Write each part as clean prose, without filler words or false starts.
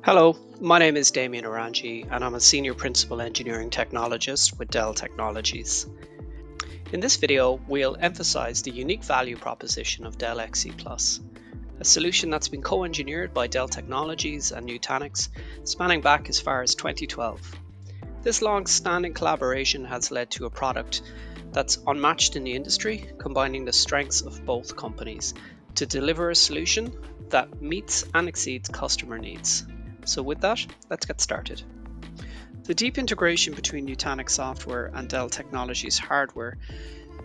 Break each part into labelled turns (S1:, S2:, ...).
S1: Hello, my name is Damien Orangi and I'm a Senior Principal Engineering Technologist with Dell Technologies. In this video, we'll emphasize the unique value proposition of Dell XC Plus, a solution that's been co-engineered by Dell Technologies and Nutanix, spanning back as far as 2012. This long-standing collaboration has led to a product that's unmatched in the industry, combining the strengths of both companies to deliver a solution that meets and exceeds customer needs. So with that, let's get started. The deep integration between Nutanix software and Dell Technologies hardware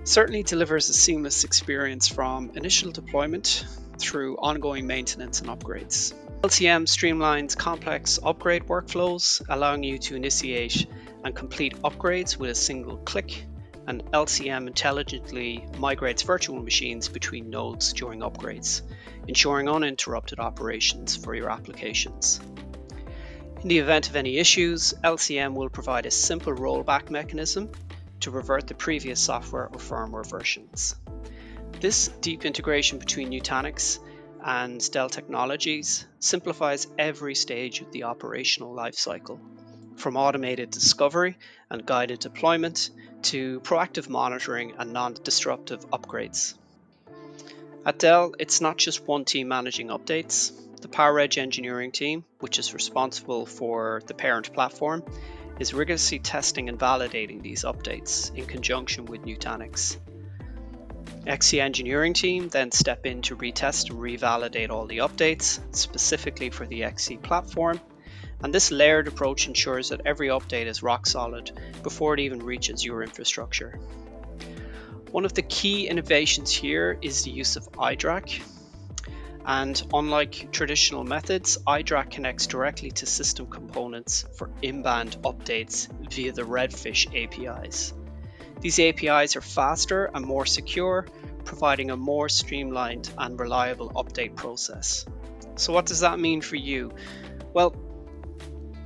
S1: certainly delivers a seamless experience from initial deployment through ongoing maintenance and upgrades. LCM streamlines complex upgrade workflows, allowing you to initiate and complete upgrades with a single click, and LCM intelligently migrates virtual machines between nodes during upgrades, ensuring uninterrupted operations for your applications. In the event of any issues, LCM will provide a simple rollback mechanism to revert the previous software or firmware versions. This deep integration between Nutanix and Dell Technologies simplifies every stage of the operational lifecycle, from automated discovery and guided deployment to proactive monitoring and non-disruptive upgrades. At Dell, it's not just one team managing updates. The PowerEdge engineering team, which is responsible for the parent platform, is rigorously testing and validating these updates in conjunction with Nutanix. XC engineering team then step in to retest and revalidate all the updates, specifically for the XC platform, and this layered approach ensures that every update is rock solid before it even reaches your infrastructure. One of the key innovations here is the use of iDRAC. And unlike traditional methods, iDRAC connects directly to system components for in-band updates via the Redfish APIs. These APIs are faster and more secure, providing a more streamlined and reliable update process. So what does that mean for you? Well,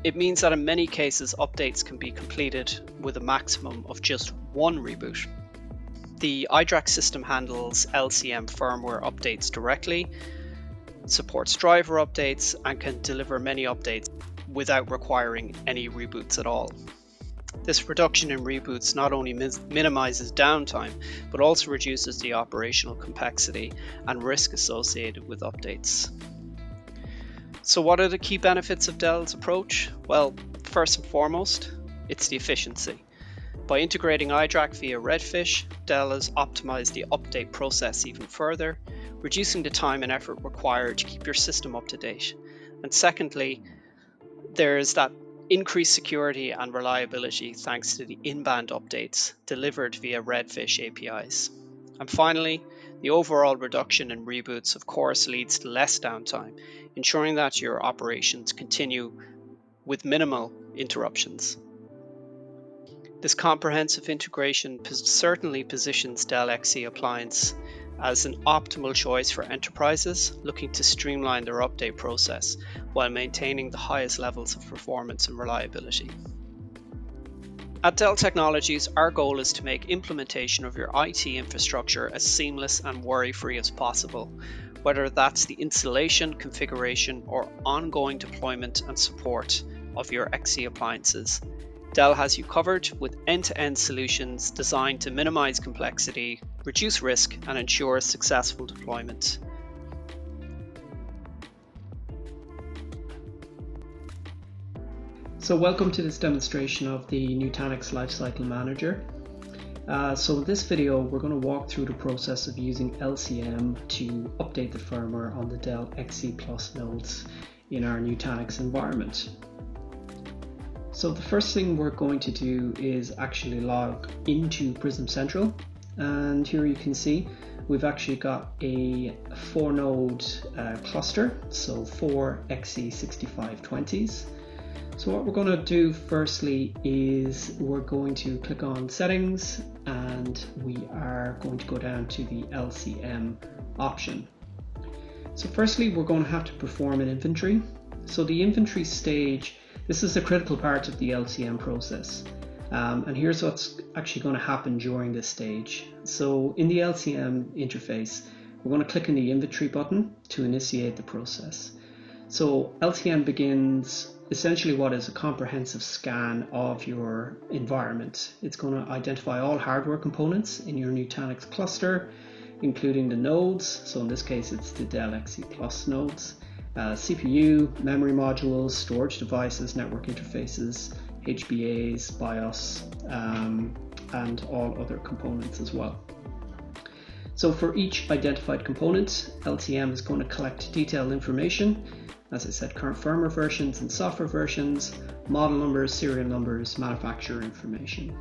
S1: it means that in many cases, updates can be completed with a maximum of just one reboot. The iDRAC system handles LCM firmware updates directly, supports driver updates, and can deliver many updates without requiring any reboots at all. This reduction in reboots not only minimizes downtime, but also reduces the operational complexity and risk associated with updates. So what are the key benefits of Dell's approach? Well, first and foremost, it's the efficiency. By integrating iDRAC via Redfish, Dell has optimized the update process even further, reducing the time and effort required to keep your system up to date. And secondly, there's that increased security and reliability thanks to the in-band updates delivered via Redfish APIs. And finally, the overall reduction in reboots, of course, leads to less downtime, ensuring that your operations continue with minimal interruptions. This comprehensive integration certainly positions Dell XC Appliance as an optimal choice for enterprises looking to streamline their update process while maintaining the highest levels of performance and reliability. At Dell Technologies, our goal is to make implementation of your IT infrastructure as seamless and worry-free as possible, whether that's the installation, configuration, or ongoing deployment and support of your XC appliances. Dell has you covered with end-to-end solutions designed to minimize complexity, reduce risk, and ensure successful deployment. So welcome to this demonstration of the Nutanix Lifecycle Manager. So in this video, we're going to walk through the process of using LCM to update the firmware on the Dell XC Plus nodes in our Nutanix environment. So the first thing we're going to do is actually log into Prism Central, and here you can see we've actually got a 4-node cluster, so 4 XC6520s. So what we're going to do firstly is we're going to click on Settings, and we are going to go down to the LCM option. So firstly, we're going to have to perform an inventory. So the inventory stage, this is a critical part of the LCM process. And here's what's actually going to happen during this stage. So in the LCM interface, we're going to click on the inventory button to initiate the process. So LCM begins essentially what is a comprehensive scan of your environment. It's going to identify all hardware components in your Nutanix cluster, including the nodes. So in this case, it's the Dell XC Plus nodes, CPU, memory modules, storage devices, network interfaces, HBAs, BIOS, and all other components as well. So for each identified component, LCM is going to collect detailed information. As I said, current firmware versions and software versions, model numbers, serial numbers, manufacturer information.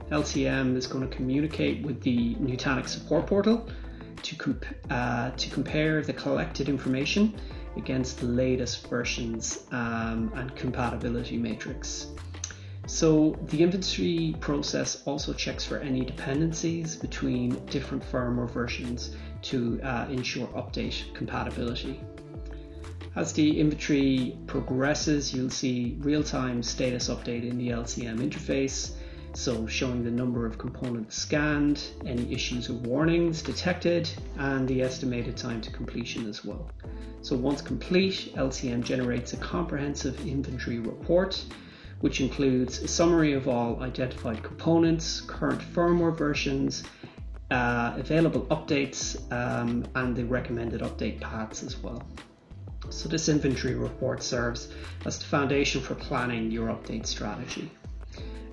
S1: LCM is going to communicate with the Nutanix support portal to compare the collected information against the latest versions and compatibility matrix. So the inventory process also checks for any dependencies between different firmware versions to ensure update compatibility. As the inventory progresses, you'll see real-time status update in the LCM interface, so showing the number of components scanned, any issues or warnings detected, and the estimated time to completion as well. So once complete, LCM generates a comprehensive inventory report, which includes a summary of all identified components, current firmware versions, available updates, and the recommended update paths as well. So this inventory report serves as the foundation for planning your update strategy.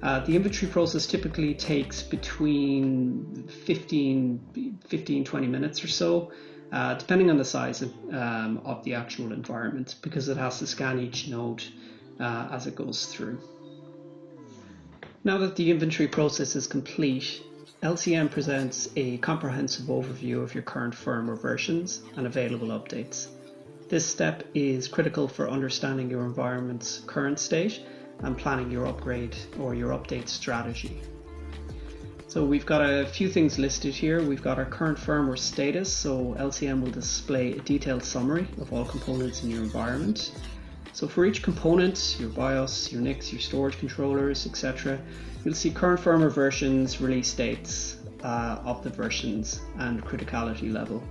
S1: The inventory process typically takes between 15-20 minutes or so, depending on the size of the actual environment, because it has to scan each node as it goes through. Now that the inventory process is complete, LCM presents a comprehensive overview of your current firmware versions and available updates. This step is critical for understanding your environment's current state and planning your upgrade or your update strategy. So we've got a few things listed here. We've got our current firmware status, so LCM will display a detailed summary of all components in your environment. So for each component, your BIOS, your NICs, your storage controllers, etc., you'll see current firmware versions, release dates of the versions, and criticality level.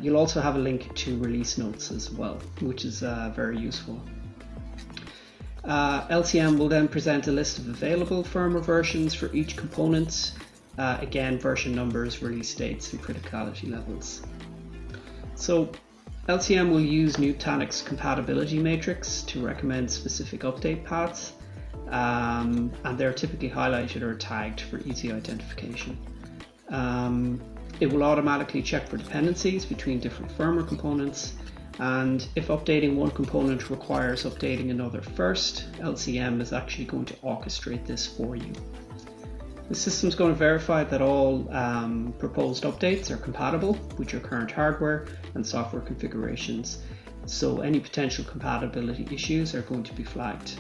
S1: You'll also have a link to release notes as well, which is very useful. LCM will then present a list of available firmware versions for each component. Again, version numbers, release dates, and criticality levels. So LCM will use Nutanix compatibility matrix to recommend specific update paths, and they're typically highlighted or tagged for easy identification. It will automatically check for dependencies between different firmware components, and if updating one component requires updating another first, LCM is actually going to orchestrate this for you. The system is going to verify that all proposed updates are compatible with your current hardware and software configurations, so any potential compatibility issues are going to be flagged.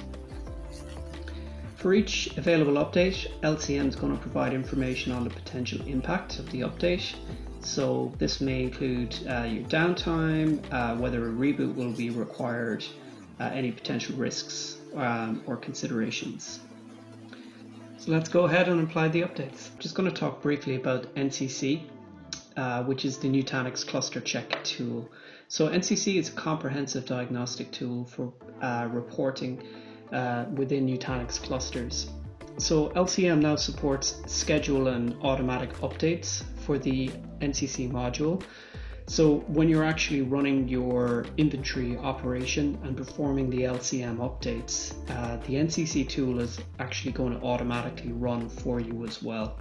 S1: For each available update, LCM is going to provide information on the potential impact of the update. So this may include your downtime, whether a reboot will be required, any potential risks or considerations. So let's go ahead and apply the updates. I'm just going to talk briefly about NCC, which is the Nutanix Cluster Check tool. So NCC is a comprehensive diagnostic tool for reporting within Nutanix clusters. So LCM now supports schedule and automatic updates for the NCC module. So when you're actually running your inventory operation and performing the LCM updates, the NCC tool is actually going to automatically run for you as well.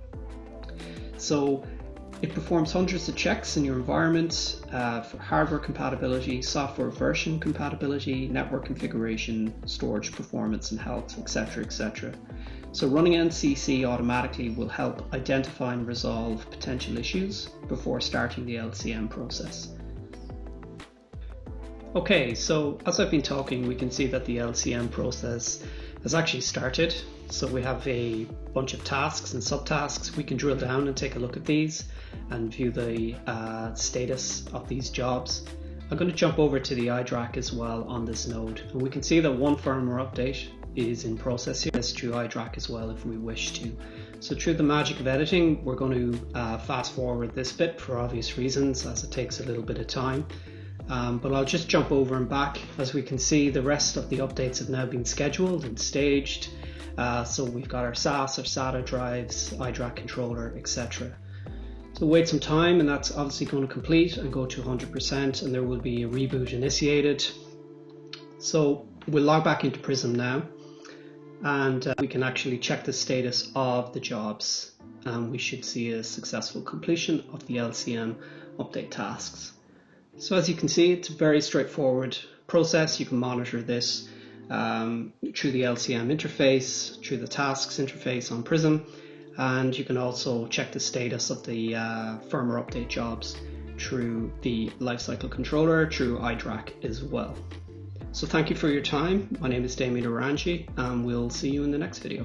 S1: So it performs hundreds of checks in your environment for hardware compatibility, software version compatibility, network configuration, storage performance and health, etc., etc. So running NCC automatically will help identify and resolve potential issues before starting the LCM process. Okay, so as I've been talking, we can see that the LCM process has actually started. So we have a bunch of tasks and subtasks. We can drill down and take a look at these and view the status of these jobs. I'm going to jump over to the iDRAC as well on this node, and we can see that one firmware update is in process here. It's through iDRAC as well if we wish to. So through the magic of editing, we're going to fast forward this bit for obvious reasons, as it takes a little bit of time. but I'll just jump over and back. As we can see, the rest of the updates have now been scheduled and staged. So we've got our SAS, our SATA drives, iDRAC controller, etc. So wait some time, and that's obviously going to complete and go to 100%, and there will be a reboot initiated. So we'll log back into Prism now, and we can actually check the status of the jobs, and we should see a successful completion of the LCM update tasks. So as you can see, it's a very straightforward process. You can monitor this through the LCM interface, through the tasks interface on Prism, and you can also check the status of the firmware update jobs through the Lifecycle controller, through iDRAC as well. So thank you for your time. My name is Idra Integration, and we'll see you in the next video.